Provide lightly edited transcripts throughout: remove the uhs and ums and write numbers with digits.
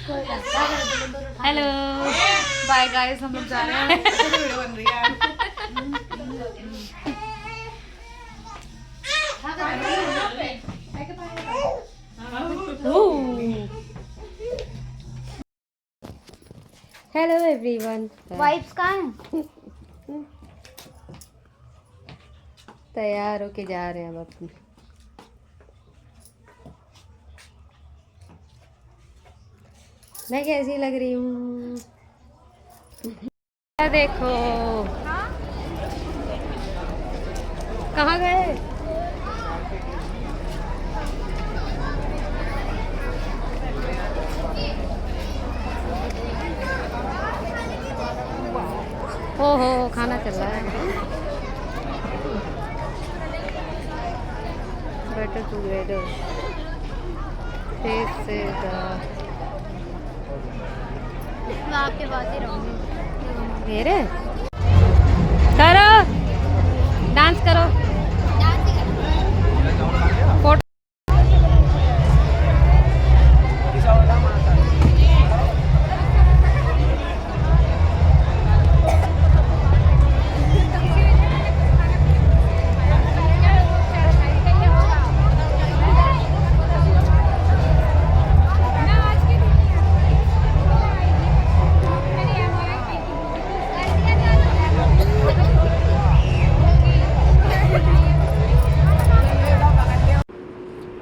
Hello bye guys, हम लोग जा रहे हैं। वीडियो बन रही है। Hello everyone. वाइप्स कहाँ हैं? तैयार होके जा रहे हैं हम अपने। मैं कैसी लग रही हूँ? देखो कहाँ गए? ओहो खाना चल रहा है। बेटर टुगेदर फेस से मैं आपके पास ही रहूँगी। मेरे करो डांस करो फोटो।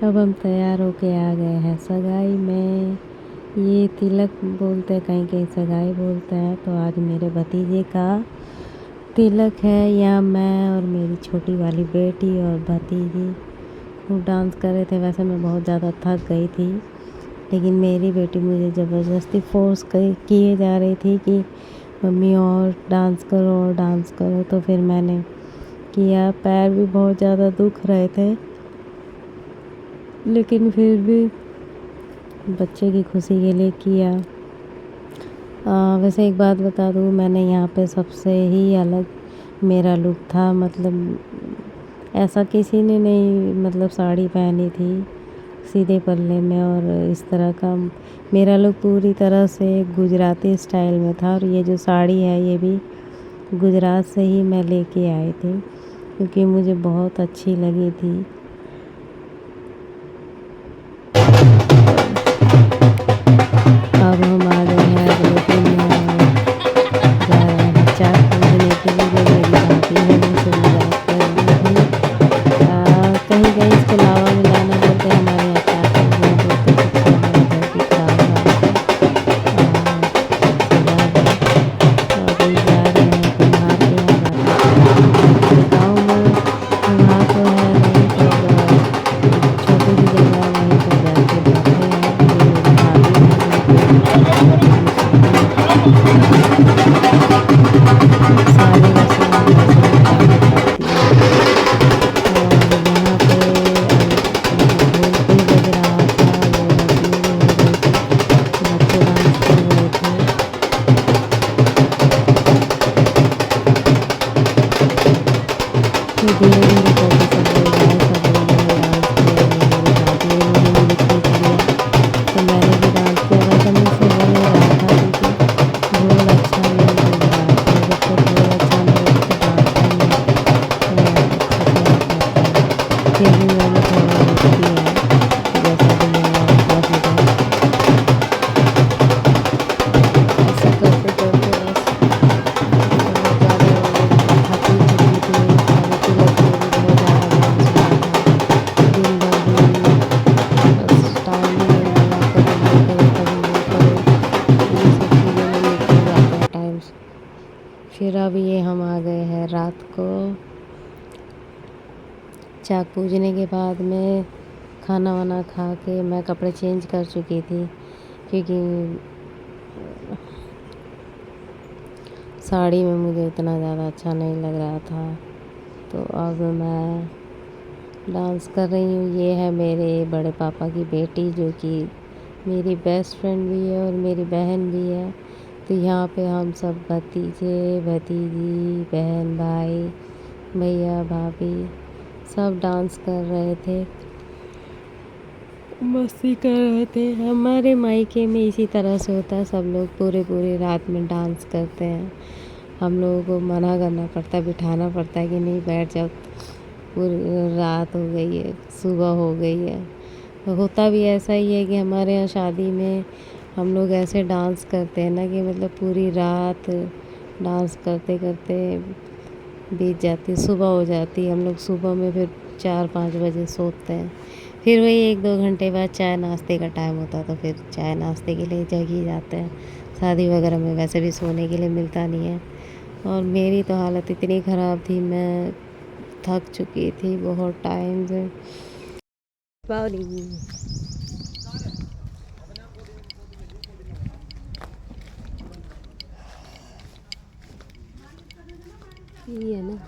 अब हम तैयार होके आ गए हैं सगाई में। ये तिलक बोलते हैं, कहीं कहीं सगाई बोलते हैं। तो आज मेरे भतीजे का तिलक है। यहाँ मैं और मेरी छोटी वाली बेटी और भतीजी खूब डांस कर रहे थे। वैसे मैं बहुत ज़्यादा थक गई थी, लेकिन मेरी बेटी मुझे ज़बरदस्ती फोर्स किए जा रही थी कि मम्मी और डांस करो और डांस करो। तो फिर मैंने किया। पैर भी बहुत ज़्यादा दुख रहे थे, लेकिन फिर भी बच्चे की खुशी के लिए किया। वैसे एक बात बता दूँ, मैंने यहाँ पे सबसे ही अलग मेरा लुक था। मतलब ऐसा किसी ने नहीं, मतलब साड़ी पहनी थी सीधे पल्ले में और इस तरह का। मेरा लुक पूरी तरह से गुजराती स्टाइल में था। और ये जो साड़ी है ये भी गुजरात से ही मैं लेके आई थी, क्योंकि मुझे बहुत अच्छी लगी थी। अब हम आ गए हैं अगले दिन जा रहे हैं चाट पूजने के लिए। जो मेरी भाभी है मुझसे मजाक कर रही थी। कहीं कहीं इसके अलावा मिलाना बोलते हैं, हमारे यहाँ चाट पूजने बोलते हैं, क्योंकि हमारे घर की खास बात है। तो अभी जा रहे हैं कुम्हार के यहाँ। गाँव में कुम्हार तो है नहीं, तो छोटी सी जगह वहीं पर जाके बैठे हैं। ये मेरी भाभी सारी रस्म वैसे निकालनी पड़ती है। और यहाँ पे ढोल भी बज रहा था, वो रस्में भी हो रही थी, बच्चे डांस कर रहे थे। फिर धीरे धीरे करके सब लोग आए, सब लोगों ने डांस किया। मेरी भाभी ने मुझे खींच लिया, तो मैंने भी डांस किया। वैसे मुझसे हो नहीं रहा था, क्योंकि ढोल अच्छा नहीं बज रहा था। जब तक ढोल अच्छा नहीं बजता डांस करना अच्छे से नहीं पाता है। फिर भी मैंने थोड़ा बहुत किया, जैसा भी मेरा पॉसिबल। ऐसा करते करते बस बहुत ज़्यादा थकी चुकी थी। और तिलक में भी बहुत ज़्यादा डांस हुआ था। दिन भर भी बस टाइम ही नहीं मिला, कभी ये करो कभी वो करो, ये सब चीज़ों में निकल जाता है टाइम। फिर अब ये हम आ गए हैं रात को। चाक पूजने के बाद में खाना वाना खा के मैं कपड़े चेंज कर चुकी थी, क्योंकि साड़ी में मुझे इतना ज़्यादा अच्छा नहीं लग रहा था। तो अब मैं डांस कर रही हूँ। ये है मेरे बड़े पापा की बेटी, जो कि मेरी बेस्ट फ्रेंड भी है और मेरी बहन भी है। तो यहाँ पे हम सब भतीजे भतीजी, बहन भाई, भैया भाभी सब डांस कर रहे थे। मस्ती कर रहे थे। हमारे मायके में इसी तरह से होता है, सब लोग पूरे पूरे रात में डांस करते हैं। हम लोगों को मना करना पड़ता है, बिठाना पड़ता है कि नहीं बैठ जाओ, पूरी रात हो गई है, सुबह हो गई है। तो होता भी ऐसा ही है कि हमारे यहाँ शादी में हम लोग ऐसे डांस करते हैं ना कि मतलब पूरी रात डांस करते करते बीत जाती, सुबह हो जाती। हम लोग सुबह में फिर 4-5 बजे सोते हैं। फिर वही 1-2 घंटे बाद चाय नाश्ते का टाइम होता है, तो फिर चाय नाश्ते के लिए जग ही जाते हैं। शादी वगैरह में वैसे भी सोने के लिए मिलता नहीं है। और मेरी तो हालत इतनी ख़राब थी, मैं थक चुकी थी बहुत टाइम से। ये है ना,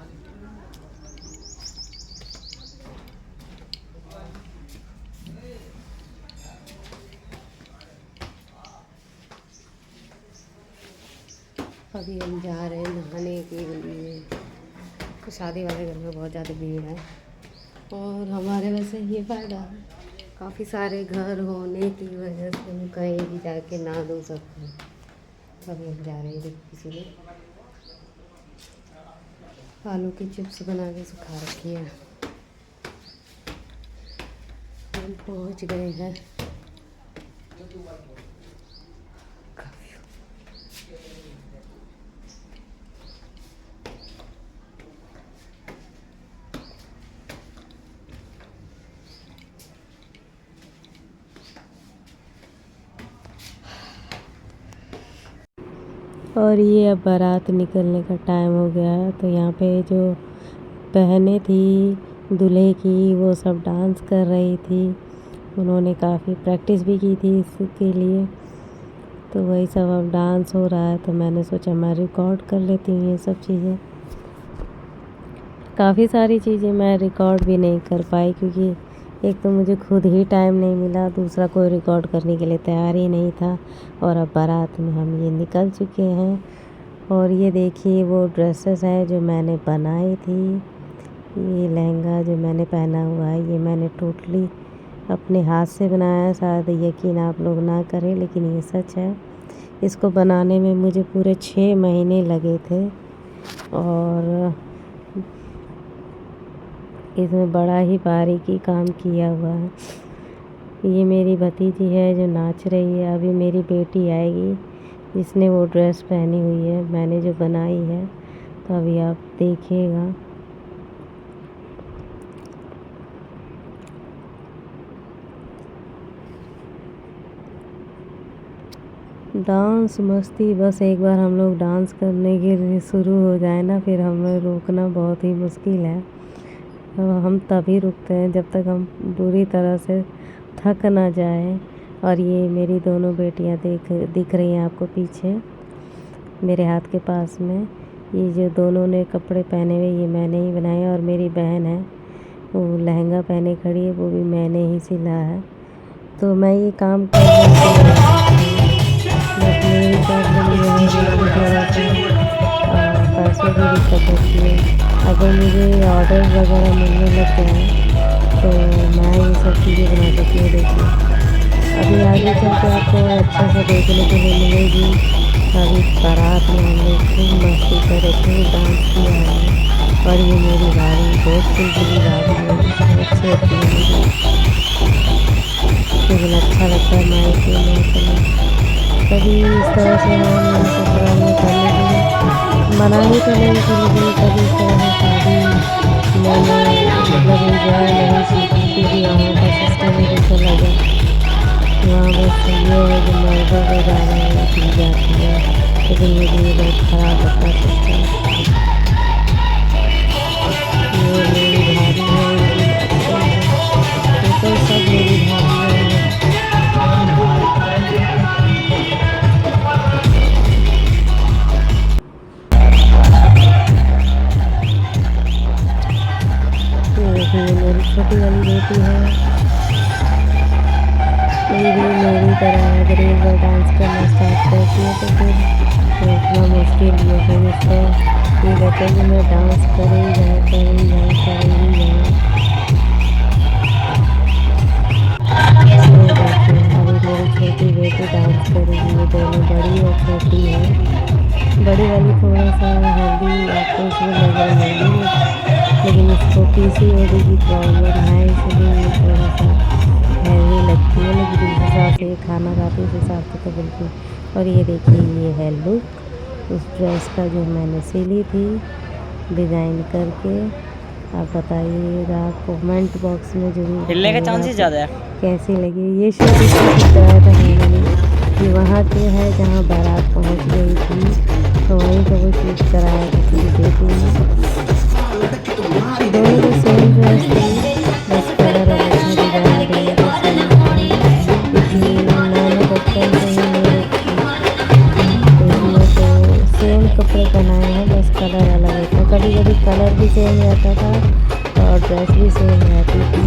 अभी हम जा रहे हैं नहाने के लिए। शादी वाले घर में बहुत ज़्यादा भीड़ है और हमारे वैसे ये फ़ायदा है, काफ़ी सारे घर होने की वजह से हम कहीं भी जाके नहा धो सकते हैं। अभी हम जा रहे हैं, इसीलिए आलू की चिप्स बना के सुखा रखी है। हम पहुँच गए हैं। और ये अब बारात निकलने का टाइम हो गया है, तो यहाँ पे जो बहनें थी दूल्हे की वो सब डांस कर रही थी। उन्होंने काफ़ी प्रैक्टिस भी की थी इसके लिए, तो वही सब अब डांस हो रहा है। तो मैंने सोचा मैं रिकॉर्ड कर लेती हूँ ये सब चीज़ें। काफ़ी सारी चीज़ें मैं रिकॉर्ड भी नहीं कर पाई, क्योंकि एक तो मुझे खुद ही टाइम नहीं मिला, दूसरा कोई रिकॉर्ड करने के लिए तैयार ही नहीं था। और अब बारात में हम ये निकल चुके हैं। और ये देखिए वो ड्रेसेस हैं जो मैंने बनाई थी। ये लहंगा जो मैंने पहना हुआ है ये मैंने टोटली अपने हाथ से बनाया है। शायद यकीन आप लोग ना करें, लेकिन ये सच है। इसको बनाने में मुझे पूरे 6 महीने लगे थे और इसमें बड़ा ही बारीकी काम किया हुआ है। ये मेरी भतीजी है जो नाच रही है। अभी मेरी बेटी आएगी जिसने वो ड्रेस पहनी हुई है, मैंने जो बनाई है, तो अभी आप देखिएगा। डांस मस्ती, बस एक बार हम लोग डांस करने के लिए शुरू हो जाए ना, फिर हमें रोकना बहुत ही मुश्किल है। तो हम तभी रुकते हैं जब तक हम बुरी तरह से थक ना जाए। और ये मेरी दोनों बेटियां दिख रही हैं आपको पीछे मेरे हाथ के पास में। ये जो दोनों ने कपड़े पहने हुए ये मैंने ही बनाए। और मेरी बहन है वो लहंगा पहने खड़ी है, वो भी मैंने ही सिला है। तो मैं ये काम कर रही पैसों की दिक्कत होती है। अगर मुझे ऑर्डर वगैरह मिलने लग गए तो मैं ये सब चीज़ें बना सकती हूँ। देखिए अभी आगे चल के आपको अच्छा से देखने के लिए मिलेगी। अभी बारात में हम लोग खूब मस्ती करे, खूब डांस किया है। और ये मेरी गाड़ी बहुत सिंपली गाड़ी है, अच्छी होती है मुझे, लेकिन अच्छा लगता है मायके में। कभी इस तरह से हम ससुराल करने के लिए मना ही तो नहीं थी, लेकिन कभी इस तरह से शादी मैंने मतलब इंजॉय नहीं सीखी, क्योंकि वहाँ का सिस्टम ही कुछ अलग है। वहाँ बस ये है कि मर्दों को ज़्यादा की जाती है, लेकिन मुझे ये बहुत ख़राब लगता है सिस्टम। ये मेरी भाभी है, तो सब मेरी भाभी है। ये मेरी छोटी वाली बेटी है, ये भी मेरी तरह अगर एक बार डांस करना स्टार्ट करती है तो फिर इतना मुश्किल ही है। फिर इसको ये कहते हैं कि मैं डांस कर ही जाऊँ। करेगी। ये दोनों बड़ी और छोटी है। बड़ी वाली थोड़ा सा हेल्दी आपको इसमें लग रही होगी, लेकिन इसको PCOD की प्रॉब्लम है, इसलिए ये थोड़ा सा हैवी लगती है। लेकिन जिस हिसाब से ये खाना खाती है उस हिसाब से तो बिल्कुल। और ये देखिए ये है लुक उस ड्रेस का जो मैंने सिली थी डिज़ाइन करके। आप बताइएगा, कमेंट बॉक्स में जरूर हिलने के चांसेस ज़्यादा है। कैसी लगी। ये शूट इसलिए कराया था मैंने कि वहाँ के है जहाँ बारात पहुँच गई थी, तो वहीं का वो शूट कराया था कि बेटी ने। दोनों को सेम ड्रेस थी, बस कलर अलग था, डिज़ाइन दोनों को सेम थी। क्योंकि मैंने बचपन से ही मेरे बेटियों को सेम कपड़े पहनाए हैं, बस कलर अलग होता। कभी कभी कलर भी सेम रहता था और ड्रेस भी सेम रहती थी।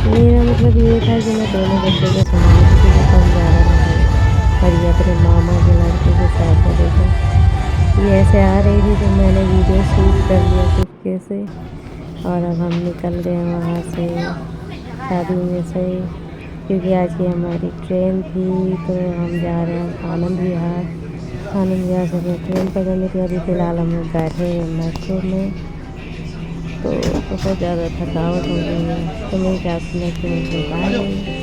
मेरा मतलब ये था कि मैं दोनों बच्चों को संभालती थी, तो कम ज़्यादा नहीं। और ये अपने मामा के लड़के के साथ में देखो, ये ऐसे आ रही थी तो मैंने वीडियो शूट कर लिया चुपके से। और अब हम निकल गए वहाँ से शादी में से, क्योंकि आज की हमारी ट्रेन थी। तो हम जा रहे हैं आनंद विहार। आनंद विहार से हमें ट्रेन पकड़नी थी। अभी फ़िलहाल हम लोग बैठे हैं मेट्रो में, तो बहुत ज़्यादा थकावट हो गई है, तो मेरे ख्याल से मैं ट्रेन से बाहर गई।